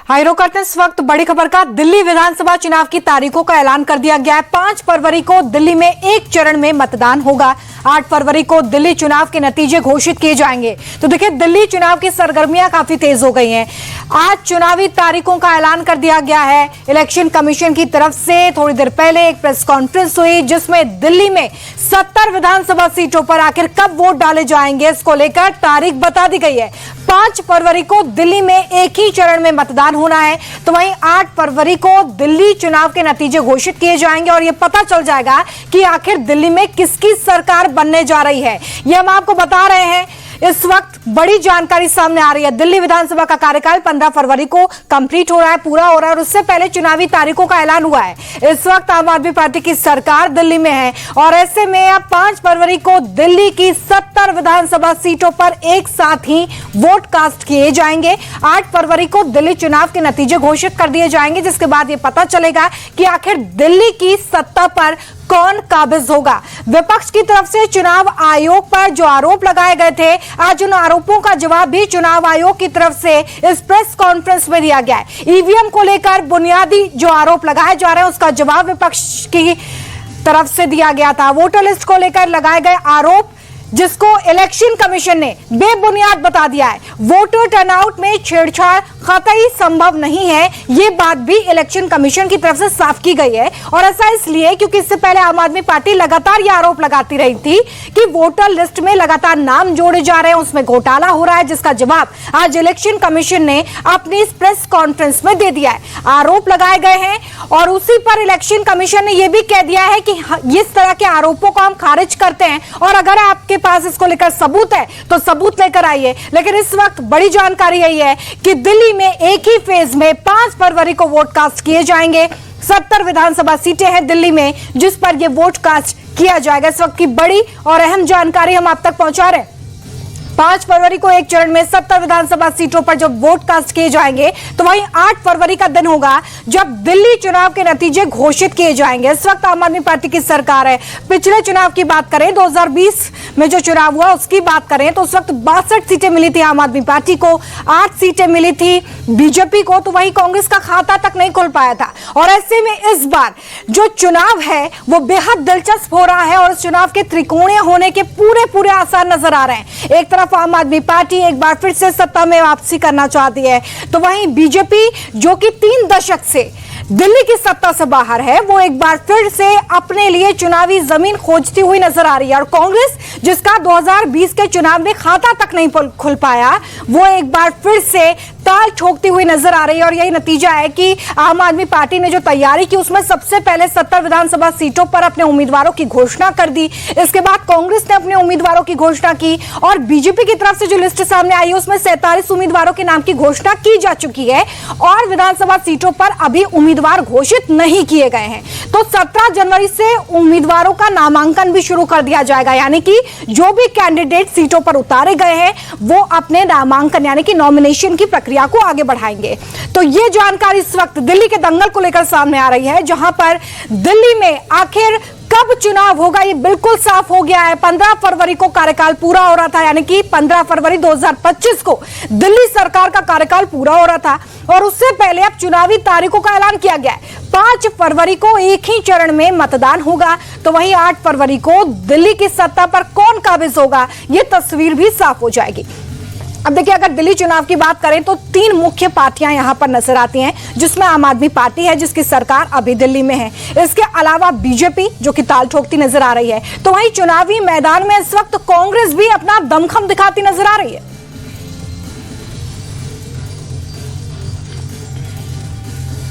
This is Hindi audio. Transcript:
हाईरो करते इस वक्त बड़ी खबर का। दिल्ली विधानसभा चुनाव की तारीखों का ऐलान कर दिया गया है। 5 फरवरी को दिल्ली में एक चरण में मतदान होगा। 8 फरवरी को दिल्ली चुनाव के नतीजे घोषित किए जाएंगे। तो देखिए, दिल्ली चुनाव की सरगर्मियां काफी तेज हो गई हैं। आज चुनावी तारीखों का ऐलान कर दिया गया है। इलेक्शन कमीशन की तरफ से थोड़ी देर पहले एक प्रेस कॉन्फ्रेंस हुई, जिसमें दिल्ली में 70 विधानसभा सीटों पर आखिर कब वोट डाले जाएंगे, इसको लेकर तारीख बता दी गई है। 5 फरवरी को दिल्ली में एक ही चरण में मतदान होना है। तो वहीं 8 फरवरी को दिल्ली चुनाव के नतीजे घोषित किए जाएंगे और यह पता चल जाएगा कि आखिर दिल्ली में किसकी सरकार बनने जा रही है। यह हम आपको बता रहे हैं। इस वक्त बड़ी जानकारी सामने आ रही है। दिल्ली विधानसभा का कार्यकाल 15 फरवरी को कंप्लीट हो रहा है, पूरा हो रहा है और उससे पहले चुनावी तारीखों का ऐलान हुआ है। इस वक्त आम आदमी पार्टी की सरकार दिल्ली में है और ऐसे में अब 5 फरवरी को दिल्ली की 70 विधानसभा सीटों पर एक साथ ही वोट कास्ट किए जाएंगे। 8 फरवरी को दिल्ली चुनाव के नतीजे घोषित कर दिए जाएंगे, जिसके बाद यह पता चलेगा कि आखिर दिल्ली की सत्ता पर कौन काबिज होगा। विपक्ष की तरफ से चुनाव आयोग पर जो आरोप लगाए गए थे, आज उन आरोपों का जवाब भी चुनाव आयोग की तरफ से इस प्रेस कॉन्फ्रेंस में दिया गया है। ईवीएम को लेकर बुनियादी जो आरोप लगाए जा रहे हैं, उसका जवाब विपक्ष की तरफ से दिया गया था। वोटर लिस्ट को लेकर लगाए गए आरोप, जिसको इलेक्शन कमीशन ने बेबुनियाद बता दिया है। वोटर टर्नआउट में छेड़छाड़ कतई संभव नहीं है, ये बात भी इलेक्शन कमीशन की तरफ से साफ की गई है। और ऐसा इसलिए क्योंकि इससे पहले आम आदमी पार्टी लगातार ये आरोप लगाती रही थी कि वोटर लिस्ट में लगातार नाम जोड़े जा रहे हैं, उसमें घोटाला हो रहा है, जिसका जवाब आज इलेक्शन कमीशन ने अपनी इस प्रेस कॉन्फ्रेंस में दे दिया है। आरोप लगाए गए हैं और उसी पर इलेक्शन कमीशन ने यह भी कह दिया है कि इस तरह के आरोपों को हम खारिज करते हैं और अगर आपके पास इसको लेकर सबूत है तो सबूत लेकर आइए। लेकिन इस वक्त बड़ी जानकारी यही है कि दिल्ली में एक ही फेज में 5 फरवरी को वोट कास्ट किए जाएंगे। 70 विधानसभा सीटें हैं दिल्ली में, जिस पर यह वोट कास्ट किया जाएगा। इस वक्त की बड़ी और अहम जानकारी हम आप तक पहुंचा रहे हैं। 5 फरवरी को एक चरण में 70 विधानसभा सीटों पर जब वोट कास्ट किए जाएंगे, तो वहीं 8 फरवरी का दिन होगा जब दिल्ली चुनाव के नतीजे घोषित किए जाएंगे। इस वक्त आम आदमी पार्टी की सरकार है। पिछले चुनाव की बात करें, 2020 में जो चुनाव हुआ उसकी बात करें, तो उस वक्त 62 सीटें मिली थी आम आदमी पार्टी को, 8 सीटें मिली थी बीजेपी को, तो वहीं कांग्रेस का खाता तक नहीं खुल पाया था। और ऐसे में इस बार जो चुनाव है वो बेहद दिलचस्प हो रहा है और इस चुनाव के त्रिकोणीय होने के पूरे आसार नजर आ रहे हैं। एक तरफ आम आदमी पार्टी एक बार फिर से सत्ता में वापसी करना चाहती है, तो वहीं बीजेपी जो कि 3 दशक से दिल्ली की सत्ता से बाहर है, वो एक बार फिर से अपने लिए चुनावी जमीन खोजती हुई नजर आ रही है। और कांग्रेस, जिसका 2020 के चुनाव में खाता तक नहीं खुल पाया, वो एक बार फिर से ताल ठोकती हुई नजर आ रही है। और यही नतीजा है कि आम आदमी पार्टी ने जो तैयारी की, उसमें सबसे पहले 70 विधानसभा सीटों पर अपने उम्मीदवारों की घोषणा कर दी। इसके बाद कांग्रेस ने अपने उम्मीदवारों की घोषणा की और बीजेपी की तरफ से जो लिस्ट सामने आई है, उसमें 47 उम्मीदवारों के नाम की घोषणा की जा चुकी है और विधानसभा सीटों पर अभी उम्मीदवार घोषित नहीं किए गए हैं। तो 17 जनवरी से उम्मीदवारों का नामांकन भी शुरू कर दिया जाएगा, यानी कि जो भी कैंडिडेट सीटों पर उतारे गए हैं वो अपने नामांकन यानी कि नॉमिनेशन की प्रक्रिया को आगे बढ़ाएंगे। तो ये जानकारी इस वक्त दिल्ली के दंगल को लेकर सामने आ रही है, जहां पर दिल्ली में आखिर कब चुनाव होगा ये बिल्कुल साफ हो गया है। 15 फरवरी को कार्यकाल पूरा हो रहा था, यानी कि 15 फरवरी 2025 को दिल्ली सरकार का कार्यकाल पूरा हो रहा था और उससे पहले अब चुनावी तारीखों का ऐलान किया गया है। 5 फरवरी को एक ही चरण में मतदान होगा, तो वहीं 8 फरवरी को दिल्ली की सत्ता पर कौन काबिज होगा, ये तस्वीर भी साफ हो जाएगी। अब देखिए, अगर दिल्ली चुनाव की बात करें तो 3 मुख्य पार्टियां यहां पर नजर आती हैं, जिसमें आम आदमी पार्टी है, जिसकी सरकार अभी दिल्ली में है। इसके अलावा बीजेपी, जो कि ताल ठोकती नजर आ रही है। तो वहीं चुनावी मैदान में इस वक्त कांग्रेस भी अपना दमखम दिखाती नजर आ रही है।